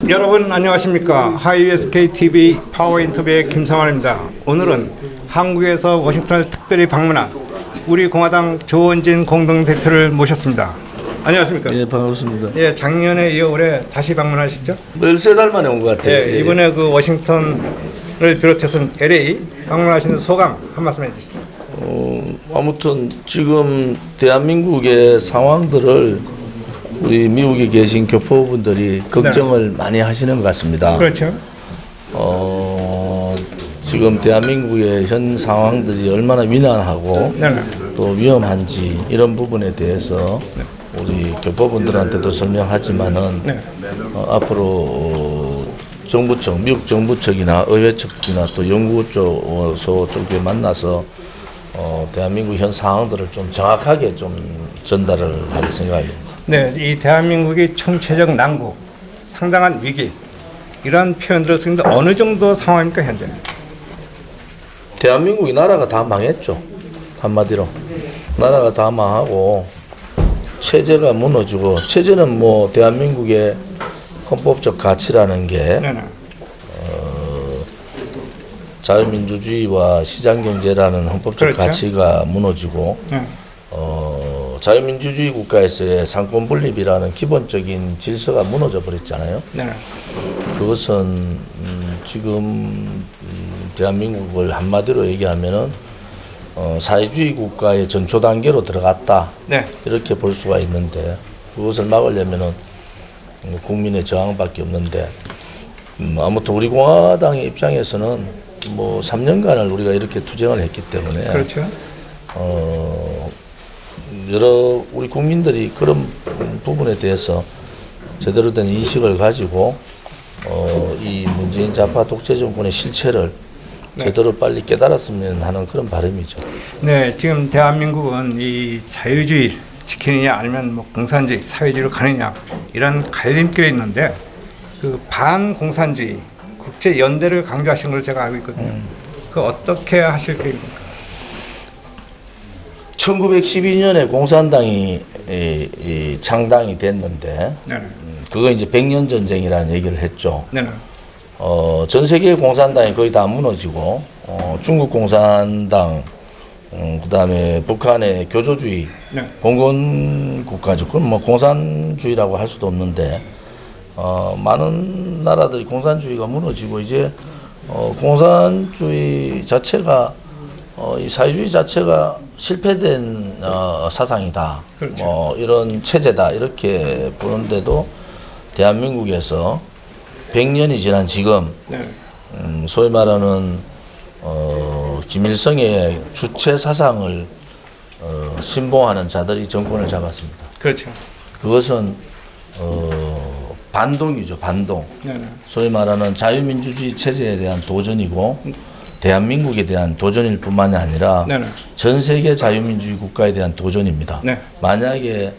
여러분 안녕하십니까. 하이웨스K TV 파워 인터뷰의 김성환입니다. 오늘은 한국에서 워싱턴을 특별히 방문한 우리 공화당 조원진 공동대표를 모셨습니다. 안녕하십니까. 예, 반갑습니다. 예, 작년에 이어 올해 다시 방문하셨죠? 13달 만에 온 것 같아요. 예, 이번에 그 워싱턴을 비롯해서 LA 방문하시는 소감 한 말씀 해주시죠. 아무튼 지금 대한민국의 상황들을 우리 미국에 계신 교포분들이 걱정을 많이 하시는 것 같습니다. 그렇죠. 지금 대한민국의 현 상황들이 얼마나 위난하고 또 위험한지 이런 부분에 대해서 우리 교포분들한테도 설명하지만은 앞으로 정부청, 미국 정부 측이나 의회 측이나 또 연구소 쪽에 만나서 대한민국 현 상황들을 좀 정확하게 좀 전달을 할 생각입니다. 네, 이 대한민국이 총체적 난국, 상당한 위기 이런 표현들을 쓰는데 어느 정도 상황입니까 현재? 대한민국이 나라가 다 망했죠. 한마디로 나라가 다 망하고 체제가 무너지고, 체제는 뭐 대한민국의 헌법적 가치라는 게 자유민주주의와 시장경제라는 헌법적 그렇죠. 가치가 무너지고 자유민주주의 국가에서의 상권 분립이라는 기본적인 질서가 무너져 버렸잖아요. 그것은 지금 대한민국을 한마디로 얘기하면은 사회주의 국가의 전초 단계로 들어갔다. 이렇게 볼 수가 있는데, 그것을 막으려면은 국민의 저항밖에 없는데, 아무튼 우리 공화당의 입장에서는 뭐 3년간을 우리가 이렇게 투쟁을 했기 때문에 그렇죠. 여러 우리 국민들이 그런 부분에 대해서 제대로 된 인식을 가지고 이 문재인 좌파 독재 정권의 실체를 제대로 빨리 깨달았으면 하는 그런 바람이죠. 네, 지금 대한민국은 이 자유주의 지키느냐 아니면 뭐 공산주의, 사회주의로 가느냐 이런 갈림길에 있는데, 그 반공산주의 국제 연대를 강조하신 걸로 제가 알고 있거든요. 그 어떻게 하실 계획입니까? 1912년에 공산당이 창당이 됐는데, 그거 이제 100년 전쟁이라는 얘기를 했죠. 전 세계의 공산당이 거의 다 무너지고, 중국 공산당, 그다음에 북한의 교조주의, 공건 국가죠. 그건 뭐 공산주의라고 할 수도 없는데, 많은 나라들이 공산주의가 무너지고 이제 공산주의 자체가 이 사회주의 자체가 실패된 사상이다. 그렇죠. 이런 체제다 이렇게 보는데도 대한민국에서 100년이 지난 지금 소위 말하는 김일성의 주체 사상을 신봉하는 자들이 정권을 잡았습니다. 그렇죠. 그것은 반동이죠, 반동. 소위 말하는 자유민주주의 체제에 대한 도전이고 대한민국에 대한 도전일 뿐만이 아니라 전 세계 자유민주주의 국가에 대한 도전입니다. 만약에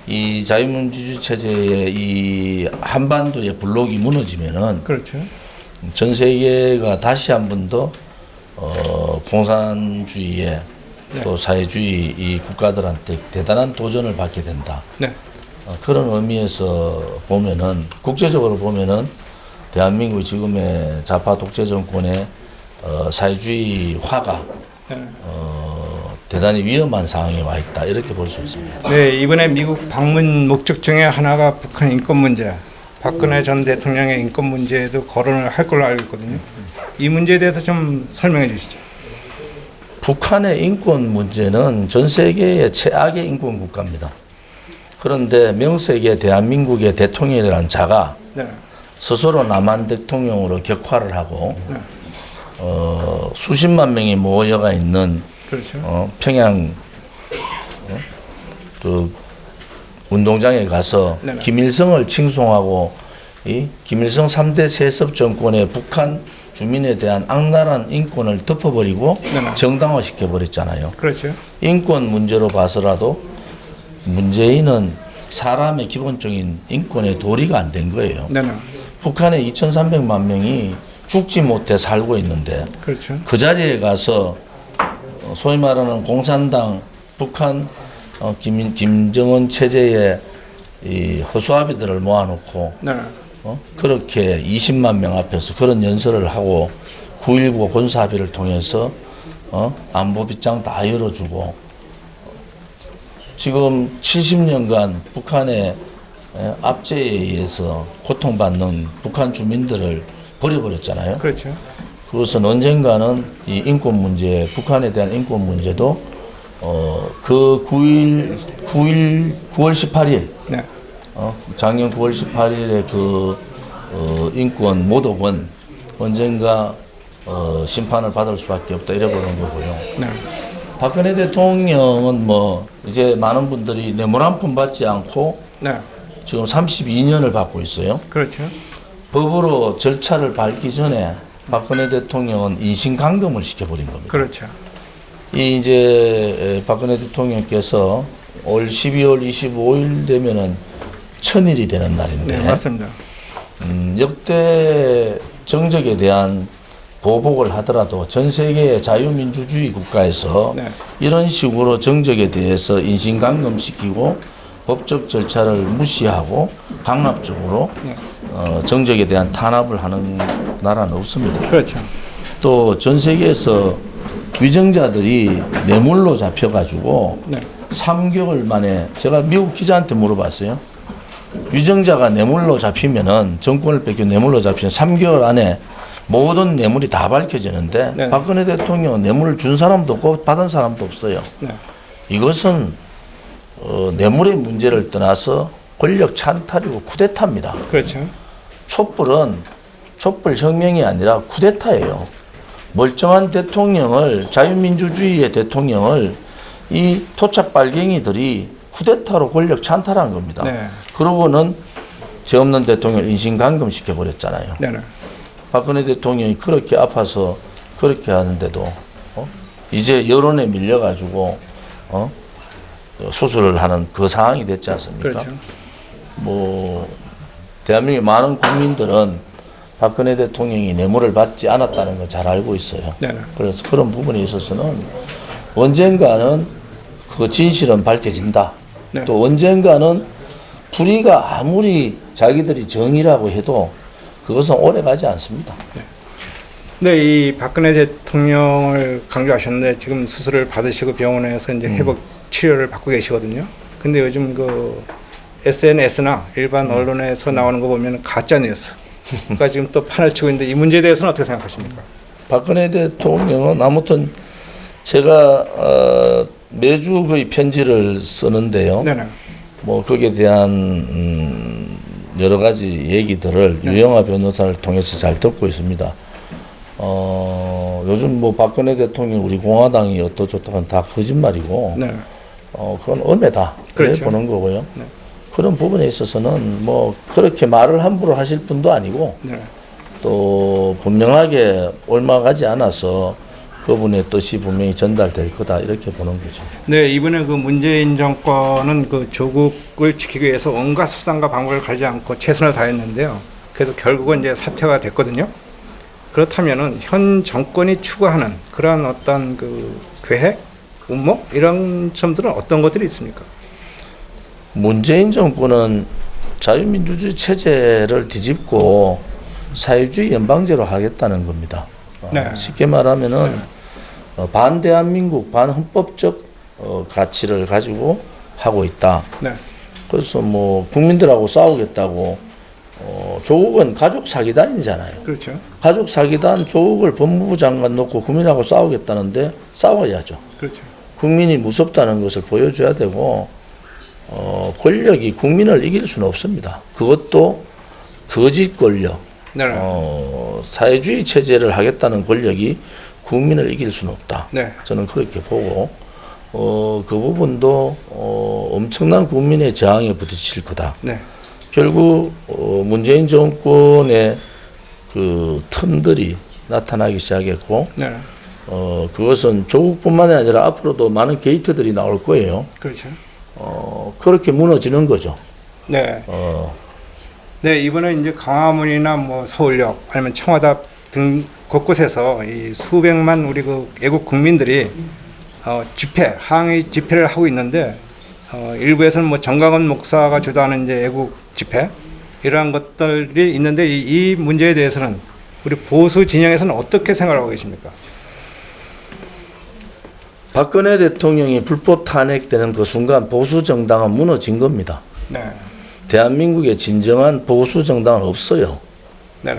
이 자유민주주의 체제의 이 한반도의 블록이 무너지면은 그렇죠. 전 세계가 다시 한 번 더 공산주의에 또 사회주의 이 국가들한테 대단한 도전을 받게 된다. 그런 의미에서 보면은 국제적으로 보면은 대한민국이 지금의 좌파 독재 정권의 사회주의화가 대단히 위험한 상황에 와 있다 이렇게 볼 수 있습니다. 네, 이번에 미국 방문 목적 중에 하나가 북한 인권 문제, 박근혜 전 대통령의 인권 문제에도 거론을 할 걸로 알고 있거든요. 이 문제에 대해서 좀 설명해 주시죠. 북한의 인권 문제는 전 세계의 최악의 인권 국가입니다. 그런데 명색의 대한민국의 대통령이라는 자가 스스로 남한 대통령으로 격화를 하고 수십만 명이 모여가 있는 평양 그 운동장에 가서 김일성을 칭송하고 이 김일성 3대 세습 정권의 북한 주민에 대한 악랄한 인권을 덮어버리고 정당화시켜 버렸잖아요. 인권 문제로 봐서라도 문재인은 사람의 기본적인 인권의 도리가 안 된 거예요. 북한에 2,300만 명이 죽지 못해 살고 있는데 그 자리에 가서 소위 말하는 공산당 북한 김정은 체제의 이 허수아비들을 모아놓고 그렇게 20만 명 앞에서 그런 연설을 하고 9.19 군사합의를 통해서 안보 빗장 다 열어주고 지금 70년간 북한의 압제에 의해서 고통받는 북한 주민들을 버려버렸잖아요. 그렇죠. 그것은 언젠가는 이 인권 문제, 북한에 대한 인권 문제도 그 9월 18일, 네. 작년 9월 18일에 그 인권 모독은 언젠가 심판을 받을 수밖에 없다 이래 보는 거고요. 네. 박근혜 대통령은 뭐 이제 많은 분들이 뇌물 한 푼 받지 않고 네. 지금 32년을 받고 있어요. 그렇죠. 법으로 절차를 밟기 전에 박근혜 대통령은 인신감금을 시켜버린 겁니다. 그렇죠. 이 이제 박근혜 대통령께서 올 12월 25일 되면은 1000일이 되는 날인데, 네, 맞습니다. 역대 정적에 대한 보복을 하더라도 전 세계의 자유민주주의 국가에서 네. 이런 식으로 정적에 대해서 인신감금시키고 법적 절차를 무시하고 강압적으로 네. 정적에 대한 탄압을 하는 나라는 없습니다. 그렇죠. 또 전 세계에서 위정자들이 뇌물로 잡혀가지고 네. 3개월 만에 제가 미국 기자한테 물어봤어요. 위정자가 뇌물로 잡히면은 정권을 뺏겨 뇌물로 잡히면 3개월 안에 모든 뇌물이 다 밝혀지는데 네. 박근혜 대통령은 뇌물을 준 사람도 없고 받은 사람도 없어요. 네. 이것은 뇌물의 문제를 떠나서 권력 찬탈이고 쿠데타입니다. 그렇죠. 촛불은 촛불 혁명이 아니라 쿠데타예요. 멀쩡한 대통령을 자유민주주의의 대통령을 이 토착 빨갱이들이 쿠데타로 권력 찬탈한 겁니다. 네. 그러고는 죄 없는 대통령을 인신감금 시켜버렸잖아요. 네. 네. 박근혜 대통령이 그렇게 아파서 그렇게 하는데도 이제 여론에 밀려가지고 수술을 하는 그 상황이 됐지 않습니까? 그렇죠. 뭐 대한민국의 많은 국민들은 박근혜 대통령이 뇌물을 받지 않았다는 걸 잘 알고 있어요. 네. 그래서 그런 부분에 있어서는 언젠가는 그 진실은 밝혀진다. 네. 또 언젠가는 불의가 아무리 자기들이 정의라고 해도 그것은 오래 가지 않습니다. 네, 이 박근혜 대통령을 강조하셨는데 지금 수술을 받으시고 병원에서 이제 회복 치료를 받고 계시거든요. 근데 요즘 그 SNS나 일반 언론에서 나오는 거 보면 가짜 뉴스가 지금 또 판을 치고 있는데 이 문제에 대해서는 어떻게 생각하십니까? 박근혜 대통령은 아무튼 제가 매주 거의 편지를 쓰는데요. 네네. 뭐 거기에 대한 여러 가지 얘기들을 유영하 변호사를 통해서 잘 듣고 있습니다. 요즘 뭐 박근혜 대통령 우리 공화당이 어떠저떠한 다 거짓말이고, 네. 그건 음해다. 그래 그렇죠. 보는 거고요. 네. 그런 부분에 있어서는 뭐 그렇게 말을 함부로 하실 분도 아니고, 네. 또 분명하게 옮아가지 않아서 그분의 뜻이 분명히 전달될 거다 이렇게 보는 거죠. 네, 이번에 그 문재인 정권은 그 조국을 지키기 위해서 온갖 수단과 방법을 가리지 않고 최선을 다했는데요. 그래도 결국은 이제 사퇴가 됐거든요. 그렇다면은 현 정권이 추구하는 그런 어떤 그 계획, 음모 이런 점들은 어떤 것들이 있습니까? 문재인 정권은 자유민주주의 체제를 뒤집고 사회주의 연방제로 하겠다는 겁니다. 네. 쉽게 말하면은 반대한민국, 반헌법적 가치를 가지고 하고 있다. 네. 그래서 뭐 국민들하고 싸우겠다고 조국은 가족 사기단이잖아요. 그렇죠. 가족 사기단 조국을 법무부 장관 놓고 국민하고 싸우겠다는데 싸워야죠. 그렇죠. 국민이 무섭다는 것을 보여줘야 되고 권력이 국민을 이길 수는 없습니다. 그것도 거짓 권력, 네. 사회주의 체제를 하겠다는 권력이 국민을 이길 수는 없다. 네. 저는 그렇게 보고 그 부분도 엄청난 국민의 저항에 부딪힐 거다. 네. 결국 문재인 정권의 그 틈들이 나타나기 시작했고 네. 그것은 조국뿐만이 아니라 앞으로도 많은 게이트들이 나올 거예요. 그렇죠. 그렇게 무너지는 거죠. 네. 네, 이번에 이제 광화문이나 뭐 서울역 아니면 청와대 등 곳곳에서 이 수백만 우리 그 애국 국민들이 집회, 항의 집회를 하고 있는데 일부에서는 뭐 정강원 목사가 주도하는 이제 애국 집회, 이러한 것들이 있는데 이 문제에 대해서는 우리 보수 진영에서는 어떻게 생각하고 계십니까? 박근혜 대통령이 불법 탄핵되는 그 순간 보수 정당은 무너진 겁니다. 네. 대한민국에 진정한 보수 정당은 없어요. 네.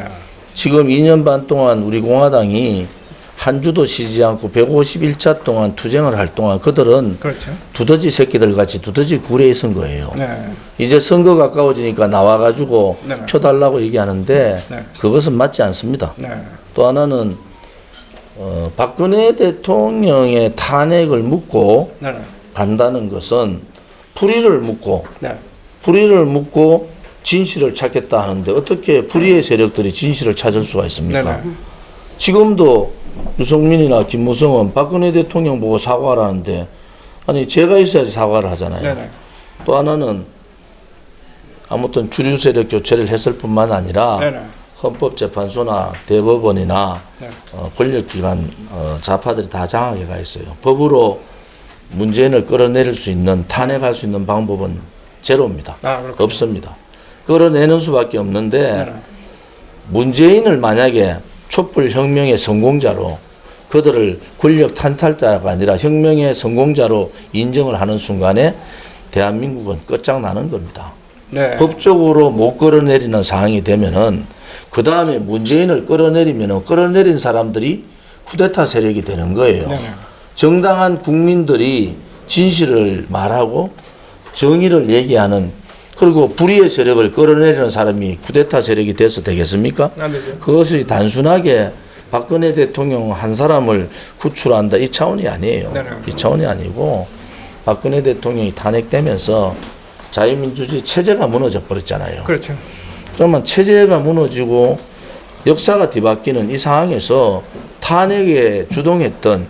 지금 2년 반 동안 우리 공화당이 한 주도 쉬지 않고 151차 동안 투쟁을 할 동안 그들은 그렇죠. 두더지 새끼들 같이 두더지 굴에 있은 거예요. 네. 이제 선거 가까워지니까 나와가지고 네. 표 달라고 얘기하는데 네. 그것은 맞지 않습니다. 네. 또 하나는 박근혜 대통령의 탄핵을 묻고 네. 간다는 것은 불의를 묻고 네. 불의를 묻고 진실을 찾겠다 하는데 어떻게 불의의 세력들이 진실을 찾을 수가 있습니까? 네. 지금도 유승민이나 김무성은 박근혜 대통령 보고 사과하라는데 아니 제가 있어야지 사과를 하잖아요. 네. 또 하나는 아무튼 주류 세력 교체를 했을 뿐만 아니라 네. 헌법재판소나 대법원이나 네. 권력기관 좌파들이 다 장악해 가 있어요. 법으로 문재인을 끌어내릴 수 있는 탄핵할 수 있는 방법은 제로입니다. 없습니다. 끌어내는 수밖에 없는데 네. 문재인을 만약에 촛불 혁명의 성공자로 그들을 권력 탄탈자가 아니라 혁명의 성공자로 인정을 하는 순간에 대한민국은 끝장나는 겁니다. 네. 법적으로 못 끌어내리는 상황이 되면은 그 다음에 문재인을 끌어내리면은 끌어내린 사람들이 쿠데타 세력이 되는 거예요. 네. 정당한 국민들이 진실을 말하고 정의를 얘기하는 그리고 불의의 세력을 끌어내리는 사람이 쿠데타 세력이 돼서 되겠습니까? 안 되죠. 그것이 단순하게 박근혜 대통령 한 사람을 구출한다 이 차원이 아니에요. 네. 이 차원이 아니고 박근혜 대통령이 탄핵되면서 자유민주주의 체제가 무너져 버렸잖아요. 그렇죠. 그러면 체제가 무너지고 역사가 뒤바뀌는 이 상황에서 탄핵에 주동했던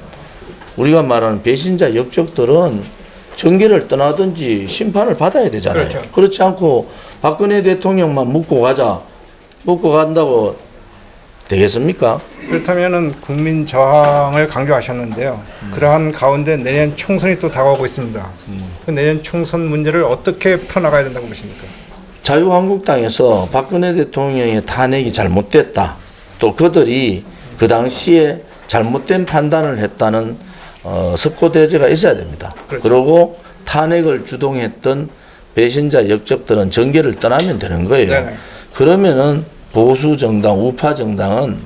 우리가 말하는 배신자 역적들은 정계를 떠나든지 심판을 받아야 되잖아요. 그렇죠. 그렇지 않고 박근혜 대통령만 묻고 가자, 묻고 간다고 되겠습니까? 그렇다면은 국민 저항을 강조하셨는데요. 그러한 가운데 내년 총선이 또 다가오고 있습니다. 그 내년 총선 문제를 어떻게 풀어나가야 된다고 보십니까? 자유한국당에서 박근혜 대통령의 탄핵이 잘못됐다. 또 그들이 그 당시에 잘못된 판단을 했다는 석고대죄가 있어야 됩니다. 그렇죠. 그리고 탄핵을 주동했던 배신자 역적들은 정계를 떠나면 되는 거예요. 네네. 그러면은 보수 정당, 우파 정당은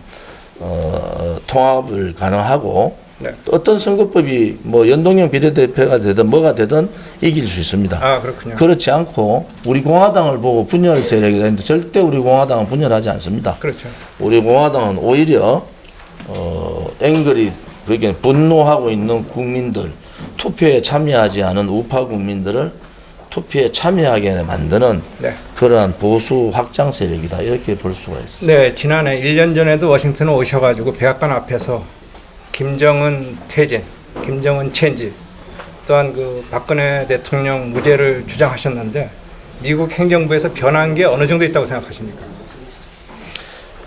통합을 가능하고 네. 또 어떤 선거법이 뭐 연동형 비례대표가 되든 뭐가 되든 이길 수 있습니다. 아, 그렇군요. 그렇지 않고 우리 공화당을 보고 분열 세력이 되는데 절대 우리 공화당은 분열하지 않습니다. 그렇죠. 우리 공화당은 오히려 앵글이 그렇게 분노하고 있는 국민들, 투표에 참여하지 않은 우파 국민들을 투표에 참여하게 만드는 네. 그러한 보수 확장 세력이다 이렇게 볼 수가 있습니다. 네, 지난해 1년 전에도 워싱턴에 오셔가지고 백악관 앞에서 김정은 퇴진, 김정은 체인지, 또한 그 박근혜 대통령 무죄를 주장하셨는데 미국 행정부에서 변한 게 어느 정도 있다고 생각하십니까?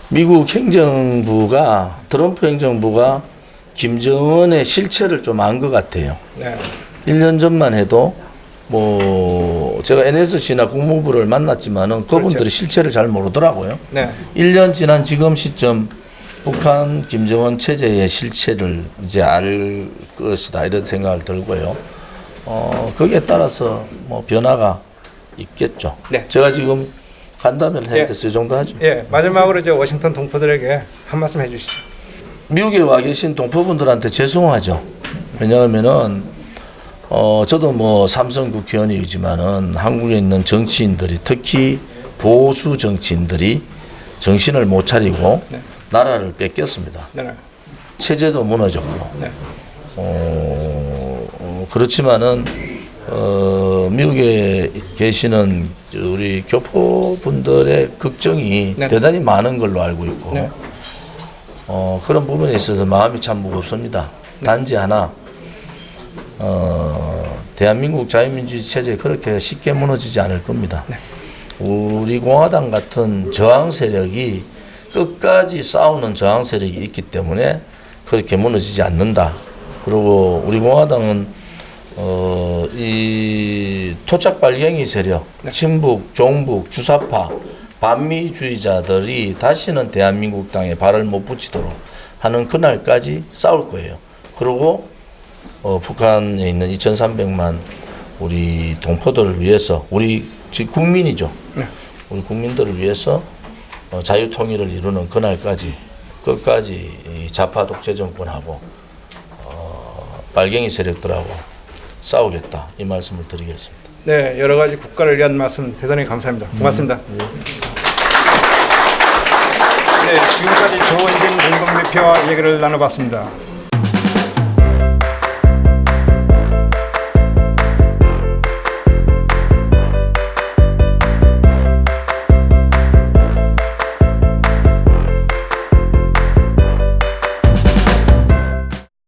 미국 행정부가 트럼프 행정부가 김정은의 실체를 좀 안 것 같아요. 네. 1년 전만 해도 뭐 제가 NSC나 국무부를 만났지만은 그분들이 그렇죠. 실체를 잘 모르더라고요. 네. 1년 지난 지금 시점 북한 김정은 체제의 실체를 이제 알 것이다 이런 생각을 들고요. 거기에 따라서 뭐 변화가 있겠죠. 네. 제가 지금 간담회를 예. 했는데 이 정도 하죠. 예, 마지막으로 이제 워싱턴 동포들에게 한 말씀 해주시죠. 미국에 와 계신 동포분들한테 죄송하죠. 왜냐하면은 저도 뭐 삼성 국회의원이지만은 한국에 있는 정치인들이 특히 보수 정치인들이 정신을 못 차리고 네. 나라를 뺏겼습니다. 네. 체제도 무너졌고. 네. 그렇지만은 미국에 계시는 우리 교포분들의 걱정이 네. 대단히 많은 걸로 알고 있고 네. 그런 부분에 있어서 마음이 참 무겁습니다. 단지 하나 대한민국 자유민주주의 체제 그렇게 쉽게 무너지지 않을 겁니다. 네. 우리 공화당 같은 저항 세력이 끝까지 싸우는 저항 세력이 있기 때문에 그렇게 무너지지 않는다. 그리고 우리 공화당은 이 토착 발갱이 세력, 네. 친북, 종북, 주사파 반미주의자들이 다시는 대한민국 땅에 발을 못 붙이도록 하는 그날까지 싸울 거예요. 그리고 북한에 있는 2,300만 우리 동포들을 위해서 우리 지금 국민이죠. 네. 우리 국민들을 위해서 자유통일을 이루는 그날까지 끝까지 이 좌파 독재 정권하고 빨갱이 세력들하고 싸우겠다 이 말씀을 드리겠습니다. 네, 여러 가지 국가를 위한 말씀 대단히 감사합니다. 고맙습니다. 네, 지금까지 조원진 공동대표와 얘기를 나눠봤습니다.